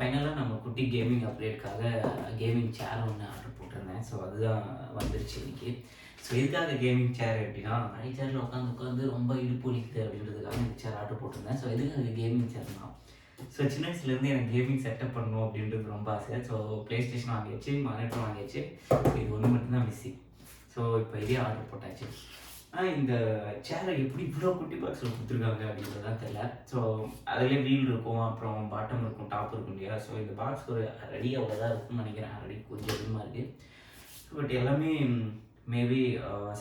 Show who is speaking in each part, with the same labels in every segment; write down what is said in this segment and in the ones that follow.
Speaker 1: ஃபைனலாக நம்ம குட்டி கேமிங் அப்டேட்காக கேமிங் சேர் ஒன்று ஆர்டர் போட்டிருந்தேன். ஸோ அதுதான் வந்துருச்சு இன்றைக்கி. ஸோ இதுக்காக கேமிங் சேர் எப்படின்னா, நிறைய சேரில் உட்காந்து ரொம்ப இடுப்பு வலிக்குது அப்படின்றதுக்காக இந்த சேர் ஆர்டர் போட்டிருந்தேன். ஸோ இதுக்காக கேமிங் சேர் தான். ஸோ சின்ன வயசுலேருந்து எனக்கு கேமிங் செட்டப் பண்ணணும் அப்படின்றது ரொம்ப ஆசை. ஸோ ப்ளே ஸ்டேஷன் வாங்கியாச்சு, மானிட்டர் வாங்கியாச்சு. இது ஒன்று மட்டும்தான் மிஸ்ஸிங். ஸோ இப்போ இதே ஆர்டர் போட்டாச்சு. இந்த சேரை எப்படி இவ்வளோ குட்டி பாக்ஸில் கொடுத்துருக்காங்க அப்படின்றது தான் தெரியல. ஸோ அதிலே வீல் இருக்கும், அப்புறம் பாட்டம் இருக்கும், டாப் இருக்கும் இல்லையா. ஸோ இந்த பாக்ஸ் ஒரு ரெடி அவ்வளோதான் இருக்கும்னு நினைக்கிறேன். ரெடி கொஞ்சம் அதிகமாக இருக்குது. பட் எல்லாமே மேபி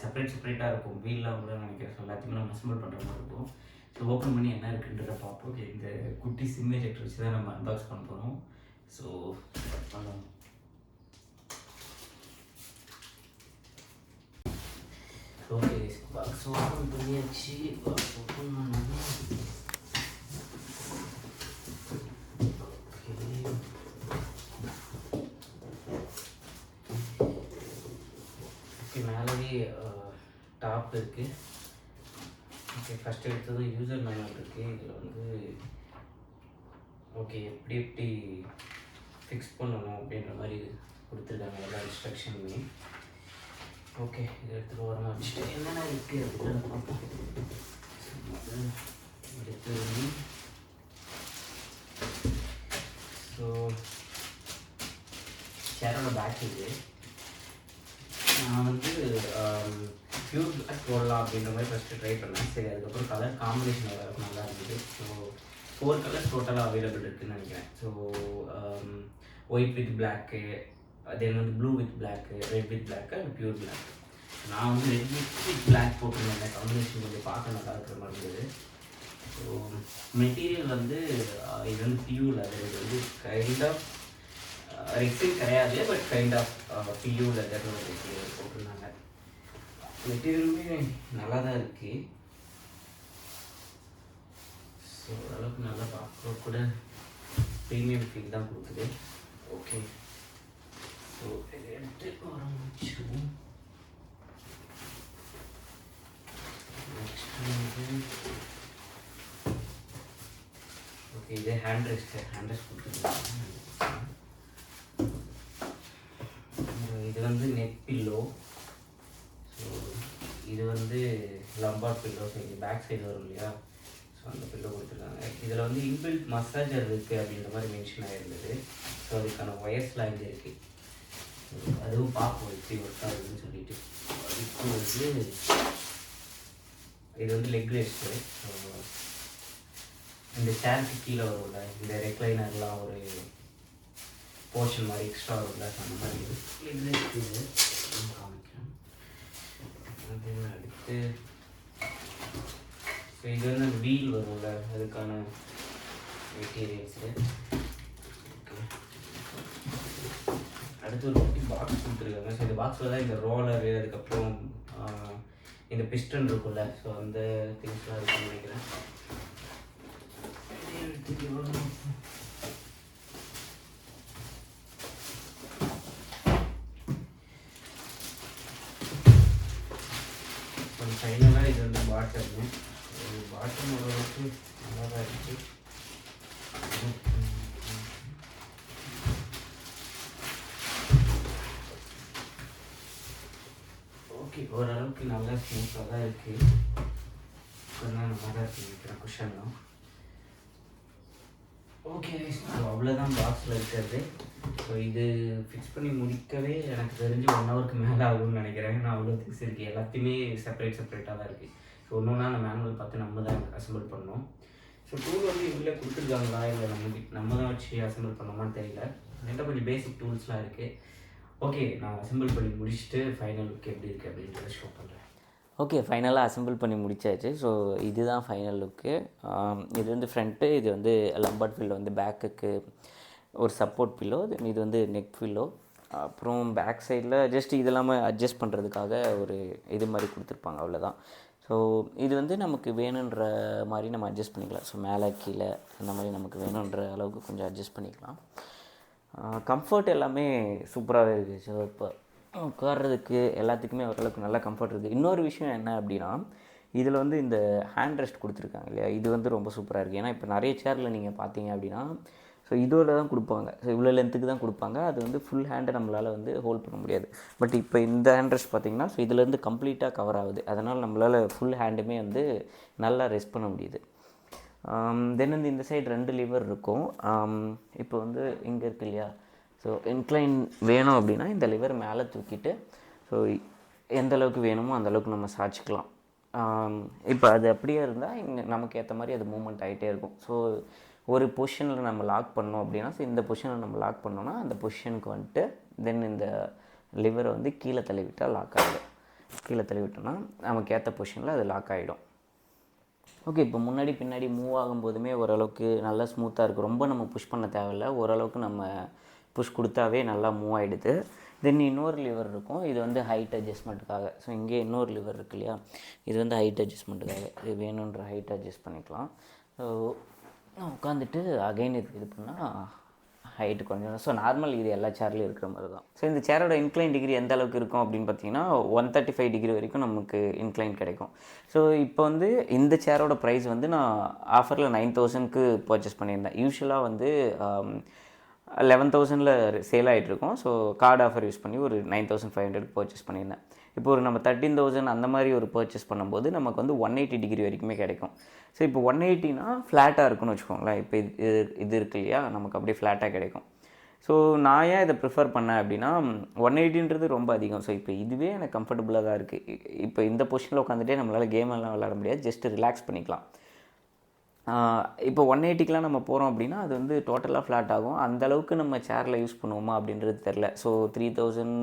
Speaker 1: செப்பரேட்டாக இருக்கும். வீல்லாம் கூட நினைக்கிறேன். ஸோ எல்லாத்தையுமே நம்ம அசம்பிள் பண்ணுற மாதிரி இருக்கும். ஸோ ஓப்பன் பண்ணி என்ன இருக்குன்றதை பார்ப்போம். இந்த குட்டி சிம் எஜெக்டர் வச்சு தான் நம்ம அன்பாக்ஸ் பண்ண போகிறோம். ஸோ பண்ணலாம். ஓகே, பாக்ஸ் ஓப்பன் பண்ணியாச்சு. பாக்ஸ் ஓப்பன் பண்ணாங்க. ஓகே, மேலேயே டாப் இருக்குது. ஓகே, ஃபஸ்ட்டு எடுத்தது யூசர் மேனுவல் இருக்குது. இதில் வந்து ஓகே எப்படி ஃபிக்ஸ் பண்ணணும் அப்படின்ற மாதிரி கொடுத்துருக்காங்க எல்லா இன்ஸ்ட்ரக்ஷனுமே. ஓகே, இதை எடுத்துகிட்டு ஓரமாக வச்சுட்டு என்னென்ன இருக்குது அப்படின்னு பார்ப்போம். எடுத்து ஸோ சேரோட பேக் இது. நான் வந்து பியூர் பிளாக் போடலாம் அப்படின்ற மாதிரி ஃபஸ்ட்டு ட்ரை பண்ணேன். சரி, அதுக்கப்புறம் கலர் காம்பினேஷன் வர நல்லா இருந்தது. ஸோ 4 கலர்ஸ் டோட்டலாக அவைலபிள் இருக்குதுன்னு நினைக்கிறேன். So white with black, then வந்து blue with black, red with black, and pure black. நான் வந்து ரெட் வித் பிளாக் போட்டிருந்தேன். காம்பினேஷன் கொஞ்சம் பார்க்க நல்லா இருக்கிற மாதிரி இருந்தது. ஸோ மெட்டீரியல் வந்து இது வந்து பியூ லெதர். இது வந்து கைண்ட் ஆஃப் ரெக்ஸின் கிடையாது, பட் கைண்ட் ஆஃப் பியூ லெதர்னு ஒரு மெட்டீரியல் போட்டிருந்தாங்க. மெட்டீரியலுமே நல்லா தான் இருக்குது. ஸோ ஓரளவுக்கு நல்லா பார்க்க கூட ப்ரீமியம் ஃபீல் தான் கொடுக்குது. ஓகே, ஸோ இதை எடுத்து ஆரம்பிச்சிடுவோம். நெக்ஸ்ட் வந்து ஓகே, இது ஹேண்ட் ரெஸ்ட் கொடுத்துருக்காங்க. இது வந்து நெக் பில்லோ. ஸோ இது வந்து லம்பார் பில்லோ. ஸோ இது பேக் சைடு வரும் இல்லையா. ஸோ அந்த பில்லோ கொடுத்துருக்காங்க. இதில் வந்து இன்பில்ட் மசாஜர் இருக்குது அப்படின்ற மாதிரி மென்ஷன் ஆகிருந்தது. ஸோ அதுக்கான ஒயர்ஸ்லாம் இங்கே இருக்குது. அதுவும் பார்ப்போம் எப்படி ஒர்க் ஆகுதுன்னு சொல்லிட்டு. இப்போ வந்து இது வந்து லெக் ரெஸ்ட்டு. ஸோ இந்த சேருக்கு கீழே வரும்ல, இந்த ரெக்லைனர்லாம் ஒரு போர்ஷன் மாதிரி எக்ஸ்ட்ரா வரும்ல, அந்த மாதிரி லெக் ரெஸ்ட் இது காமிக்கிறேன். அது அடுத்து ஸோ இது வந்து அந்த வீல் வரும்ல, அதுக்கான மெட்டீரியல்ஸு. ஓகே, அடுத்து ஒரு குட்டி பாக்ஸ் கொடுத்துருக்காங்க. ஸோ இந்த பாக்ஸில் தான் இந்த ரோலரு, அதுக்கப்புறம் இந்த பிஸ்டன் இருக்குல்ல, ஸோ அந்த திங்ஸ்லாம் இருக்குன்னு நினைக்கிறேன். ஃபைனலாக இது வந்து பாட்டம் ஓரளவுக்கு நல்லா தான் இருக்குது. ஓகே, ஓரளவுக்கு நல்லா ஸ்மூத்தாக தான் இருக்குது. கொஞ்சம் நல்லா தான் இருக்குது நினைக்கிறேன் குஷன்லாம். ஓகே, ஸோ அவ்வளோதான் பாக்ஸில் இருக்கிறது. ஸோ இது ஃபிக்ஸ் பண்ணி முடிக்கவே எனக்கு தெரிஞ்சு 1 ஹவருக்கு மேலே ஆகும்னு நினைக்கிறேன். நான் அவ்வளோ திங்ஸ் இருக்குது. எல்லாத்தையுமே செப்பரேட்டாக தான் இருக்குது. ஸோ ஒன்றுனா அந்த மேனுவல் பார்த்து நம்ம தான் அசம்பிள் பண்ணணும். ஸோ டூல் வந்து இவ்வளோ கொடுத்துருக்காங்களா, இல்லை நம்ம தான் வச்சு அசம்பிள் பண்ணோமான்னு தெரியல. என்கிட்ட கொஞ்சம் பேசிக் டூல்ஸ்லாம் இருக்குது. ஓகே, நான் அசம்பிள் பண்ணி முடிச்சுட்டு ஃபைனல் லுக் எப்படி இருக்குது அப்படின்றத ஷோ பண்ணுறேன்.
Speaker 2: ஓகே, ஃபைனலாக அசம்பிள் பண்ணி முடிச்சாச்சு. ஸோ இதுதான் ஃபைனல் லுக்கு. இது வந்து ஃப்ரண்ட்டு, இது வந்து லம்பார்ட் பில்லோ வந்து பேக்குக்கு ஒரு சப்போர்ட் பில்லோ, இது வந்து நெக் பில்லோ. அப்புறம் பேக் சைடில் ஜஸ்ட் இதெல்லாமே அட்ஜஸ்ட் பண்ணுறதுக்காக ஒரு இது மாதிரி கொடுத்துருப்பாங்க, அவ்வளோதான். ஸோ இது வந்து நமக்கு வேணுன்ற மாதிரி நம்ம அட்ஜஸ்ட் பண்ணிக்கலாம். ஸோ மேலே கீழே அந்த மாதிரி நமக்கு வேணுன்ற அளவுக்கு கொஞ்சம் அட்ஜஸ்ட் பண்ணிக்கலாம். கம்ஃபர்ட் எல்லாமே சூப்பராகவே இருக்குது. ஸோ இப்போ உட்கார்றதுக்கு எல்லாத்துக்குமே ஓரளவுக்கு நல்லா கம்ஃபர்ட் இருக்குது. இன்னொரு விஷயம் என்ன அப்படின்னா, இதில் வந்து இந்த ஹேண்ட் ரெஸ்ட் கொடுத்துருக்காங்க இல்லையா, இது வந்து ரொம்ப சூப்பராக இருக்குது. ஏன்னா இப்போ நிறைய சேரில் நீங்கள் பார்த்தீங்க அப்படின்னா ஸோ இதோட தான் கொடுப்பாங்க. ஸோ இவ்வளோ லென்த்துக்கு தான் கொடுப்பாங்க. அது வந்து ஃபுல் ஹேண்டை நம்மளால் வந்து ஹோல்ட் பண்ண முடியாது. பட் இப்போ இந்த ஹேண்ட் ரெஸ்ட் பார்த்திங்கன்னா ஸோ இதுலேருந்து கம்ப்ளீட்டாக கவர் ஆகுது. அதனால் நம்மளால் ஃபுல் ஹேண்டுமே வந்து நல்லா ரெஸ்ட் பண்ண முடியுது. தென் வந்து இந்த சைடு 2 லிவர் இருக்கும். இப்போ வந்து இங்கே இருக்கு இல்லையா, ஸோ இன்க்ளைன் வேணும் அப்படின்னா இந்த லிவர் மேலே தூக்கிட்டு ஸோ எந்த அளவுக்கு வேணுமோ அந்தளவுக்கு நம்ம சாய்ச்சிக்கலாம். இப்போ அது அப்படியே இருந்தால் இங்கே நமக்கு ஏற்ற மாதிரி அது மூவ்மெண்ட் ஆகிட்டே இருக்கும். ஸோ ஒரு பொசிஷனில் நம்ம லாக் பண்ணோம் அப்படின்னா ஸோ இந்த பொசிஷனில் நம்ம லாக் பண்ணோன்னா அந்த பொசிஷனுக்கு வந்துட்டு தென் இந்த லிவரை வந்து கீழே தள்ளிவிட்டால் லாக் ஆகிடும். கீழே தள்ளிவிட்டோன்னா நமக்கு ஏற்ற பொசிஷனில் அது லாக் ஆகிடும். ஓகே, இப்போ முன்னாடி பின்னாடி மூவ் ஆகும்போதுமே ஓரளவுக்கு நல்லா ஸ்மூத்தாக இருக்குது. ரொம்ப நம்ம புஷ் பண்ண தேவையில்லை, ஓரளவுக்கு நம்ம புஷ் கொடுத்தாவே நல்லா மூவ் ஆகிடுது. தென் இன்னொரு லிவர் இருக்கும், இது வந்து ஹைட் அட்ஜஸ்ட்மெண்ட்டுக்காக. ஸோ இங்கே இன்னொரு லிவர் இருக்கு இல்லையா, இது வந்து ஹைட் அட்ஜஸ்ட்மெண்ட்டுக்காக. இது வேணுன்ற ஹைட் அட்ஜஸ்ட் பண்ணிக்கலாம். ஸோ உட்காந்துட்டு அகைன் இது பண்ணால் ஹைட்டு கொஞ்சம். ஸோ நார்மல் இது எல்லா சேர்லையும் இருக்கிற மாதிரி தான். ஸோ இந்த சேரோட இன்க்ளைன் டிகிரி எந்த அளவுக்கு இருக்கும் அப்படின்னு பார்த்தீங்கன்னா 135 டிகிரி வரைக்கும் நமக்கு இன்க்ளைன் கிடைக்கும். ஸோ இப்போ வந்து இந்த சேரோட ப்ரைஸ் வந்து நான் ஆஃபரில் 9000க்கு பர்ச்சேஸ் பண்ணியிருந்தேன். யூஸ்வலாக வந்து 11,000ல் சேல் ஆகிட்ருக்கோம். ஸோ கார்டு ஆஃபர் யூஸ் பண்ணி ஒரு 9,500க்கு பர்ச்சேஸ் பண்ணியிருந்தேன். இப்போ ஒரு நம்ம 13,000 அந்த மாதிரி ஒரு பர்ச்சேஸ் பண்ணும்போது நமக்கு வந்து 180 டிகிரி வரைக்குமே கிடைக்கும். ஸோ இப்போ 180னா ஃப்ளாட்டாக இருக்குன்னு வச்சுக்கோங்களேன். இப்போ இது இருக்கு இல்லையா, நமக்கு அப்படியே ஃப்ளாட்டாக கிடைக்கும். ஸோ நான் ஏன் இதை ப்ரிஃபர் பண்ணேன் அப்படின்னா 180ன்றது ரொம்ப அதிகம். ஸோ இப்போ இதுவே எனக்கு கம்ஃபர்டபுளாக தான் இருக்குது. இப்போ இந்த பொசிஷனில் உட்காந்துட்டே நம்மளால் கேம் எல்லாம் விளையாட முடியாது, ஜஸ்ட்டு ரிலாக்ஸ் பண்ணிக்கலாம். இப்போ 180க்கெலாம் நம்ம போகிறோம் அப்படின்னா அது வந்து டோட்டலாக ஃப்ளாட் ஆகும். அந்தளவுக்கு நம்ம சேரில் யூஸ் பண்ணுவோமா அப்படின்றது தெரில. ஸோ 3000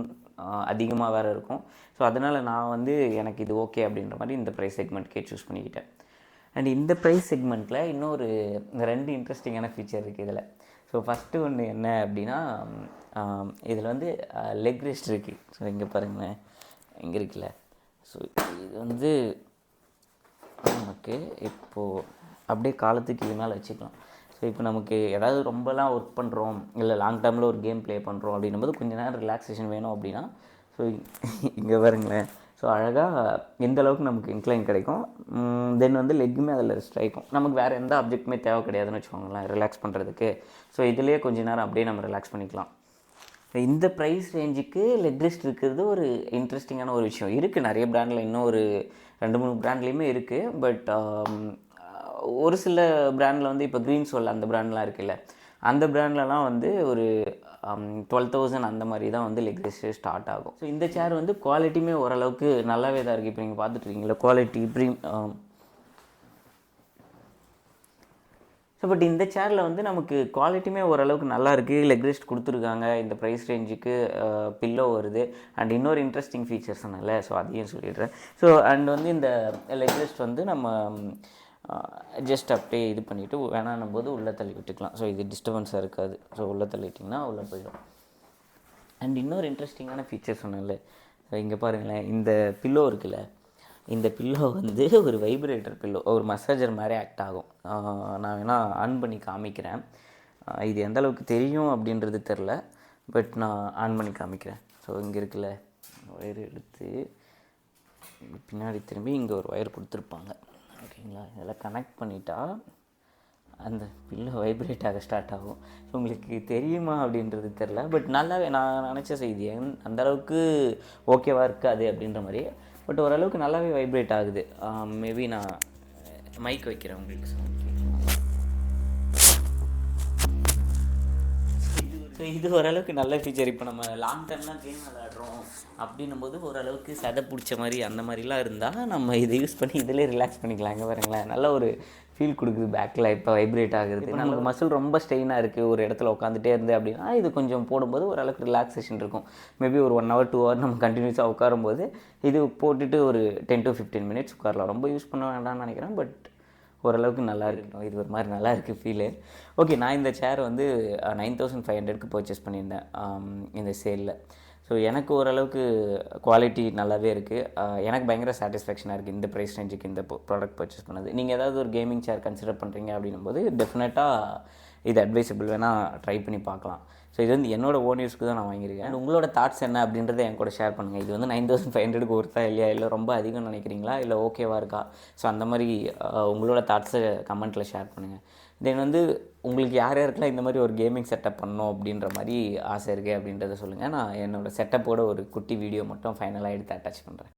Speaker 2: அதிகமாக வேறு இருக்கும். ஸோ அதனால் நான் வந்து எனக்கு இது ஓகே அப்படின்ற மாதிரி இந்த ப்ரைஸ் செக்மெண்ட்கே சூஸ் பண்ணிக்கிட்டேன். அண்ட் இந்த ப்ரைஸ் செக்மெண்ட்டில் இன்னொரு 2 இன்ட்ரெஸ்டிங்கான ஃபீச்சர் இருக்குது இதில். ஸோ ஃபஸ்ட்டு ஒன்று என்ன அப்படின்னா இதில் வந்து லெக் ரெஸ்ட் இருக்குது. ஸோ இங்கே பாருங்களேன், இங்கே இருக்குல்ல. ஸோ இது வந்து நமக்கு இப்போது அப்படியே காலத்துக்கு இது மேலே வச்சுக்கலாம். ஸோ இப்போ நமக்கு ஏதாவது ரொம்பலாம் ஒர்க் பண்ணுறோம், இல்லை லாங் டேர்மில் ஒரு கேம் ப்ளே பண்ணுறோம் அப்படின்னும்போது கொஞ்சம் நேரம் ரிலாக்ஸேஷன் வேணும் அப்படின்னா ஸோ இங்கே பாருங்களேன். ஸோ அழகாக எந்த அளவுக்கு நமக்கு இன்க்ளைன் கிடைக்கும். தென் வந்து லெக்குமே அதில் ரெஸ்ட் ஆகிக்கும். நமக்கு வேறு எந்த ஆப்ஜெக்ட்டுமே தேவை கிடையாதுன்னு வச்சுக்கோங்களேன் ரிலாக்ஸ் பண்ணுறதுக்கு. ஸோ இதிலே கொஞ்சம் நேரம் அப்படியே நம்ம ரிலாக்ஸ் பண்ணிக்கலாம். இந்த ப்ரைஸ் ரேஞ்சுக்கு லெக் ரெஸ்ட் இருக்கிறது ஒரு இன்ட்ரெஸ்டிங்கான ஒரு விஷயம். இருக்குது நிறைய ப்ராண்டில், இன்னும் ஒரு 2-3 ப்ராண்ட்லேயுமே இருக்குது. பட் ஒரு சில ப்ராண்டில் வந்து இப்போ க்ரீன் சோல் அந்த ப்ராண்ட்லாம் இருக்குல்ல, அந்த ப்ராண்ட்லலாம் வந்து ஒரு 12,000 அந்த மாதிரி தான் வந்து லெக் ரெஸ்ட்டு ஸ்டார்ட் ஆகும். ஸோ இந்த சேர் வந்து குவாலிட்டியுமே ஓரளவுக்கு நல்லாவே தான் இருக்குது. இப்போ நீங்கள் பார்த்துட்ருக்கீங்களா குவாலிட்டி ஸோ பட் இந்த சேரில் வந்து நமக்கு குவாலிட்டியுமே ஓரளவுக்கு நல்லா இருக்குது. லெக் ரெஸ்ட் கொடுத்துருக்காங்க. இந்த ப்ரைஸ் ரேஞ்சுக்கு பில்லோ வருது. அண்ட் இன்னொரு இன்ட்ரெஸ்டிங் ஃபீச்சர்ஸ் சொன்னல, ஸோ அதையும் சொல்லிடுறேன். ஸோ அண்ட் வந்து இந்த லெக் ரெஸ்ட் வந்து நம்ம ஜஸ்ட் அப்படியே இது பண்ணிவிட்டு வேணான்னும் போது உள்ளே தள்ளி விட்டுக்கலாம். ஸோ இது டிஸ்டர்பன்ஸாக இருக்காது. ஸோ உள்ளே தள்ளிட்டிங்கன்னா உள்ளே போயிடும். அண்ட் இன்னொரு இன்ட்ரெஸ்டிங்கான ஃபீச்சர் சொன்னேன்ல, ஸோ இங்கே பாருங்களேன், இந்த பில்லோ இருக்குல்ல, இந்த பில்லோ வந்து ஒரு வைப்ரேட்டர் பில்லோ, ஒரு மசாஜர் மாதிரி ஆக்ட் ஆகும். நான் வேணால் ஆன் பண்ணி காமிக்கிறேன். இது எந்த அளவுக்கு தெரியும் அப்படின்றது தெரில, பட் நான் ஆன் பண்ணி காமிக்கிறேன். ஸோ இங்கே இருக்குல்ல, ஒயர் எடுத்து பின்னாடி திரும்பி இங்கே ஒரு ஒயர் கொடுத்துருப்பாங்க, ஓகேங்களா. இதெல்லாம் கனெக்ட் பண்ணிட்டா அந்த பில்லோ வைப்ரேட் ஆக ஸ்டார்ட் ஆகும். ஸோ உங்களுக்கு தெரியுமா அப்படின்றது தெரில, பட் நல்லாவே நான் நினச்ச செய்தி அந்தளவுக்கு ஓகேவாக இருக்காது அப்படின்ற மாதிரி, பட் ஓரளவுக்கு நல்லாவே வைப்ரேட் ஆகுது. மேபி நான் மைக் வைக்கிறேன் உங்களுக்கு. ஸோ இது ஓரளவுக்கு நல்ல ஃபீச்சர். இப்போ நம்ம லாங் டைம்லாம் கேம் விளையாடுறோம் அப்படின்னும் போது ஓரளவுக்கு சதை பிடிச்ச மாதிரி அந்த மாதிரிலாம் இருந்தால் நம்ம இதை யூஸ் பண்ணி இதிலே ரிலாக்ஸ் பண்ணிக்கலாம். இங்கே பாருங்களேன், நல்ல ஒரு ஃபீல் கொடுக்குது பேக்கில். இப்போ வைப்ரேட் ஆகுது. இப்போ நமக்கு மசில் ரொம்ப ஸ்ட்ரெயினாக இருக்குது, ஒரு இடத்துல உட்காந்துட்டே இருந்து அப்படின்னா இது கொஞ்சம் போடும்போது ஓரளவுக்கு ரிலாக்ஸேஷன் இருக்கும். மேபி ஒரு 1 hour 2 hour நம்ம கண்டினியூஸாக உட்காரும்போது இது போட்டுட்டு ஒரு 10 to 15 minutes உட்காரலாம். ரொம்ப யூஸ் பண்ண வேண்டாம்னு நினைக்கிறேன், பட் ஓரளவுக்கு நல்லா இருக்கணும். இது ஒரு மாதிரி நல்லா இருக்குது ஃபீலு. ஓகே, நான் இந்த சேர் வந்து 9,500க்கு பர்ச்சேஸ் பண்ணியிருந்தேன் இந்த சேலில். ஸோ எனக்கு ஓரளவுக்கு குவாலிட்டி நல்லாவே இருக்குது. எனக்கு பயங்கர சாட்டிஸ்ஃபேக்ஷனாக இருக்குது இந்த ப்ரைஸ் ரேஞ்சுக்கு இந்த ப்ராடக்ட் பர்ச்சேஸ் பண்ணது. நீங்கள் ஏதாவது ஒரு கேமிங் சேர் கன்சிடர் பண்ணுறீங்க அப்படின்னும் போது டெஃபினட்டாக இது அட்வைசபிள், வேணால் ட்ரை பண்ணி பார்க்கலாம். ஸோ இது வந்து என்னோடய ஓன் யூஸ்க்கு தான் நான் வாங்கியிருக்கேன். அண்ட் உங்களோட தாட்ஸ் என்ன அப்படின்றத என் கூட ஷேர் பண்ணுங்கள். இது வந்து 9500க்கு ஒருத்தா இல்லையா, இல்லை ரொம்ப அதிகம் நினைக்கிறீங்களா, இல்லை ஓகேவா இருக்கா? ஸோ அந்த மாதிரி உங்களோட தாட்ஸை கமெண்ட்டில் ஷேர் பண்ணுங்கள். தென் வந்து உங்களுக்கு யார் யாருக்கெல்லாம் இந்த மாதிரி ஒரு கேமிங் செட்டப் பண்ணணும் அப்படின்ற மாதிரி ஆசை இருக்குது அப்படின்றத சொல்லுங்கள். நான் என்னோடய செட்டப்போட ஒரு குட்டி வீடியோ மட்டும் ஃபைனலாக எடுத்து அட்டாச் பண்ணுறேன்.